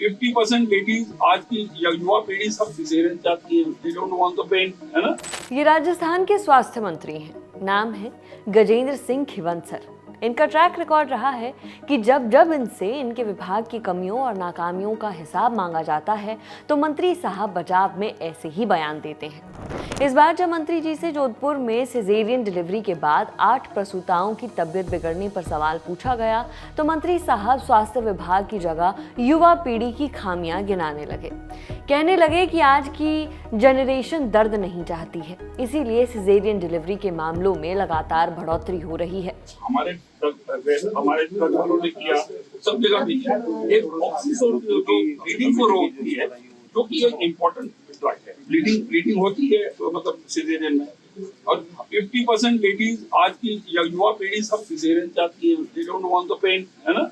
50% ladies आज की युवा पीढ़ी सब सिजेरियन चाहती है, they don't want the pain, है ना। ये राजस्थान के स्वास्थ्य मंत्री हैं, नाम है गजेंद्र सिंह खिवंसर। इनका ट्रैक रिकॉर्ड रहा है कि जब जब इनसे इनके विभाग की कमियों और नाकामियों का हिसाब मांगा जाता है तो मंत्री साहब बचाव में ऐसे ही बयान देते हैं। इस बार जब मंत्री जी से जोधपुर में सिजेरियन डिलीवरी के बाद 8 प्रसूताओं की तबीयत बिगड़ने पर सवाल पूछा गया तो मंत्री साहब स्वास्थ्य विभाग की जगह युवा पीढ़ी की खामियां गिनाने लगे। कहने लगे कि आज की जनरेशन दर्द नहीं चाहती है, इसीलिए सिजेरियन डिलीवरी के मामलों में लगातार बढ़ोतरी हो रही है। हमारे ड्रग वालों ने किया, सब जगह भी किया। एक ऑक्सीजन ब्लीडिंग को रोकती है, जो कि एक इम्पोर्टेंट ड्रग है। ब्लीडिंग होती है मतलब सिजेरियन में, और 50% लेडीज आज की युवा पीढ़ी सब सिजेरियन चाहती है, they don't want the pain, है ना।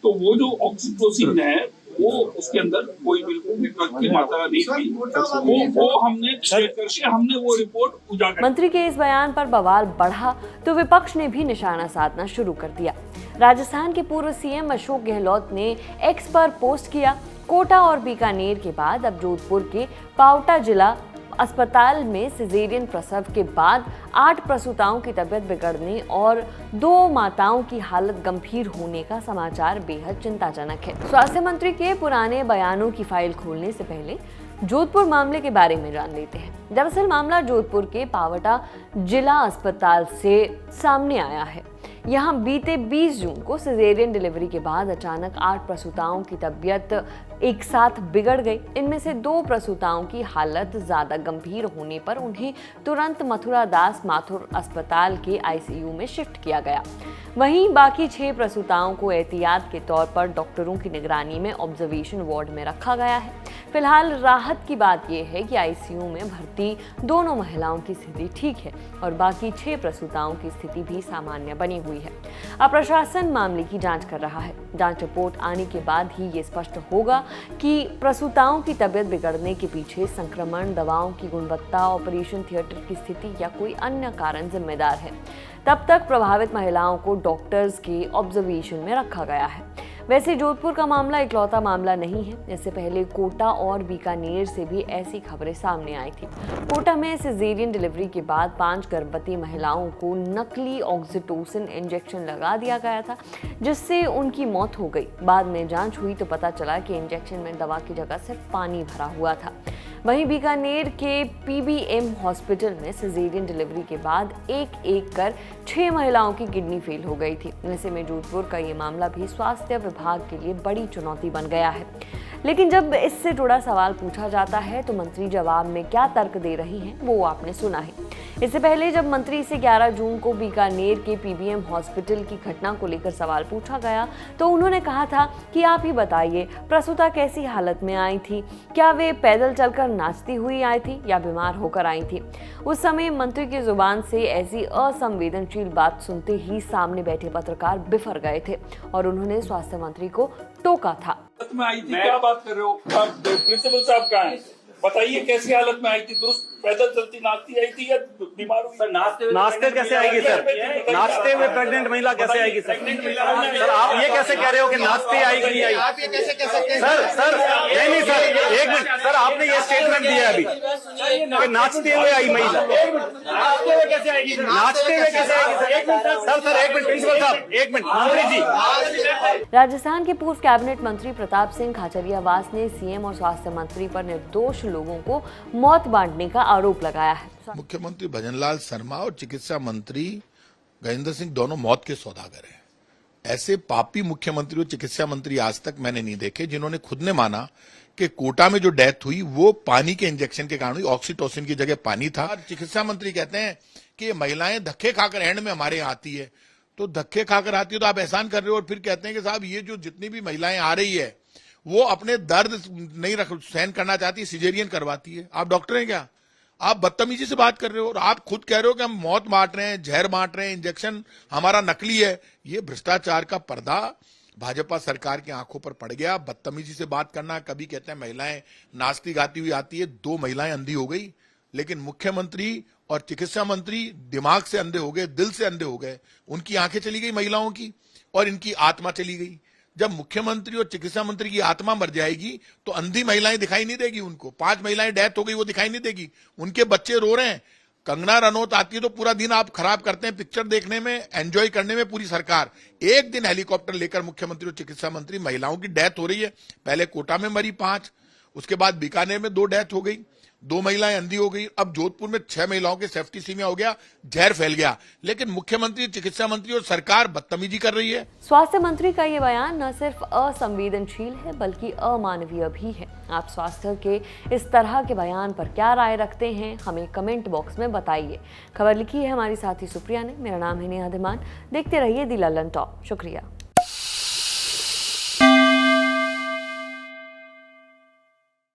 तो वो जो ऑक्सीटोसिन है वो उसके अंदर कोई बिल्कुल भी ड्रग की मात्रा नहीं थी, वो हमने चेक करके हमने वो रिपोर्ट उजागर। मंत्री के इस बयान पर बवाल बढ़ा तो विपक्ष ने भी निशाना साधना शुरू कर दिया। राजस्थान के पूर्व सीएम अशोक गहलोत ने एक्स पर पोस्ट किया, कोटा और बीकानेर के बाद अब जोधपुर के पावटा जिला अस्पताल में सिजेरियन प्रसव के बाद 8 प्रसूताओं की तबीयत बिगड़ने और 2 माताओं की हालत गंभीर होने का समाचार बेहद चिंताजनक है। स्वास्थ्य मंत्री के पुराने बयानों की फाइल खोलने से पहले जोधपुर मामले के बारे में जान लेते हैं। दरअसल मामला जोधपुर के पावटा जिला अस्पताल से सामने आया है। यहाँ बीते 20 जून को सिजेरियन डिलीवरी के बाद अचानक 8 प्रसूताओं की तबीयत एक साथ बिगड़ गई। इनमें से 2 प्रसूताओं की हालत ज्यादा गंभीर होने पर उन्हें तुरंत मथुरा दास माथुर अस्पताल के आईसीयू में शिफ्ट किया गया। वहीं बाकी 6 प्रसूताओं को एहतियात के तौर पर डॉक्टरों की निगरानी में ऑब्जर्वेशन वार्ड में रखा गया है। फिलहाल राहत की बात यह है कि आईसीयू में भर्ती दोनों महिलाओं की स्थिति ठीक है और बाकी 6 प्रसूताओं की स्थिति भी सामान्य बनी हुई है। अब प्रशासन मामले की जांच कर रहा है। जांच रिपोर्ट आने के बाद ही ये स्पष्ट होगा कि प्रसूताओं की तबीयत बिगड़ने के पीछे संक्रमण, दवाओं की गुणवत्ता, ऑपरेशन थिएटर की स्थिति या कोई अन्य कारण जिम्मेदार है। तब तक प्रभावित महिलाओं को डॉक्टर्स के ऑब्जर्वेशन में रखा गया है। वैसे जोधपुर का मामला इकलौता मामला नहीं है। इससे पहले कोटा और बीकानेर से भी ऐसी खबरें सामने आई थी। कोटा में सिजेरियन डिलीवरी के बाद 5 गर्भवती महिलाओं को नकली ऑक्सीटोसिन इंजेक्शन लगा दिया गया था, जिससे उनकी मौत हो गई। बाद में जांच हुई तो पता चला कि इंजेक्शन में दवा की जगह सिर्फ पानी भरा हुआ था। वहीं बीकानेर के पीबीएम हॉस्पिटल में सिजेरियन डिलीवरी के बाद एक कर 6 महिलाओं की किडनी फेल हो गई थी। ऐसे में जोधपुर का ये मामला भी स्वास्थ्य विभाग के लिए बड़ी चुनौती बन गया है। लेकिन जब इससे जुड़ा सवाल पूछा जाता है तो मंत्री जवाब में क्या तर्क दे रही हैं वो आपने सुना है। इससे पहले जब मंत्री से 11 जून को बीकानेर के पीबीएम हॉस्पिटल की घटना को लेकर सवाल पूछा गया तो उन्होंने कहा था कि आप ही बताइए, प्रसूता कैसी हालत में आई थी? क्या वे पैदल चलकर नाचती हुई आई थी या बीमार होकर आई थी? उस समय मंत्री की जुबान से ऐसी असंवेदनशील बात सुनते ही सामने बैठे पत्रकार बिफर गए थे और उन्होंने स्वास्थ्य मंत्री को टोका था। में आई थी, क्या बात कर रहे हो? प्रिंसिपल साहब कहाँ हैं? बताइए कैसी हालत में आई थी? दुरुस्त पैदल चलती नाचती आई थी या बीमार हुई? नाचते कैसे आएगी सर? नाचते हुए प्रेग्नेंट महिला कैसे आएगी सर? सर आप ये कैसे कह रहे हो कि नाचते आएगी नहीं आई? आप ये कैसे कह सकते हैं? सर नहीं सर, एक मिनट सर, आपने ये स्टेटमेंट दिया अभी कि नाचते हुए आई महिला। नाचते हुए कैसे आएगी? नाचते हुए कैसे आएगी सर? एक मिनट प्रिंसिपल साहब, एक मिनट मंत्री जी। राजस्थान के पूर्व कैबिनेट मंत्री प्रताप सिंह खाचरियावास ने सीएम और स्वास्थ्य मंत्री पर निर्दोष लोगों को मौत बांटने का आरोप लगाया है। मुख्यमंत्री भजनलाल शर्मा और चिकित्सा मंत्री गजेंद्र सिंह दोनों मौत के सौदागर हैं। ऐसे पापी मुख्यमंत्री और चिकित्सा मंत्री आज तक मैंने नहीं देखे जिन्होंने खुद ने माना कि कोटा में जो डेथ हुई वो पानी के इंजेक्शन के कारण हुई, ऑक्सीटोसिन की जगह पानी था। चिकित्सा मंत्री कहते हैं कि ये महिलाएं धक्के खाकर एंड में हमारे यहाँ आती है, तो धक्के खाकर आती है तो आप एहसान कर रहे हो, और फिर कहते हैं कि साहब ये जो जितनी भी महिलाएं आ रही है वो अपने दर्द नहीं सहन करना चाहती, सिजेरियन करवाती है। आप डॉक्टर हैं क्या? आप बदतमीजी से बात कर रहे हो और आप खुद कह रहे हो कि हम मौत बांट रहे हैं, जहर बांट रहे हैं, इंजेक्शन हमारा नकली है। ये भ्रष्टाचार का पर्दा भाजपा सरकार की आंखों पर पड़ गया। बदतमीजी से बात करना, कभी कहते हैं महिलाएं नाचती गाती हुई आती है, 2 महिलाएं अंधी हो गई, लेकिन मुख्यमंत्री और चिकित्सा मंत्री दिमाग से अंधे हो गए, दिल से अंधे हो गए। उनकी आंखें चली गई महिलाओं की और इनकी आत्मा चली गई। जब मुख्यमंत्री और चिकित्सा मंत्री की आत्मा मर जाएगी तो अंधी महिलाएं दिखाई नहीं देगी उनको। 5 महिलाएं डेथ हो गई वो दिखाई नहीं देगी, उनके बच्चे रो रहे हैं। कंगना रनौत आती है तो पूरा दिन आप खराब करते हैं पिक्चर देखने में, एंजॉय करने में पूरी सरकार। एक दिन हेलीकॉप्टर लेकर मुख्यमंत्री और चिकित्सा मंत्री, महिलाओं की डेथ हो रही है। पहले कोटा में मरी 5, उसके बाद बीकानेर में 2 डेथ हो गई, 2 महिलाएं अंधी हो गई, अब जोधपुर में 6 महिलाओं के सेफ्टी सीमिया हो गया, जहर फैल गया। लेकिन मुख्यमंत्री, चिकित्सा मंत्री और सरकार बदतमीजी कर रही है। स्वास्थ्य मंत्री का ये बयान न सिर्फ असंवेदनशील है बल्कि अमानवीय भी है। आप स्वास्थ्य के इस तरह के बयान पर क्या राय रखते हैं, हमें कमेंट बॉक्स में बताइए। खबर लिखी है हमारी साथी सुप्रिया ने। मेरा नाम है नेहा धीमान। देखते रहिए दी ललन टॉप। शुक्रिया।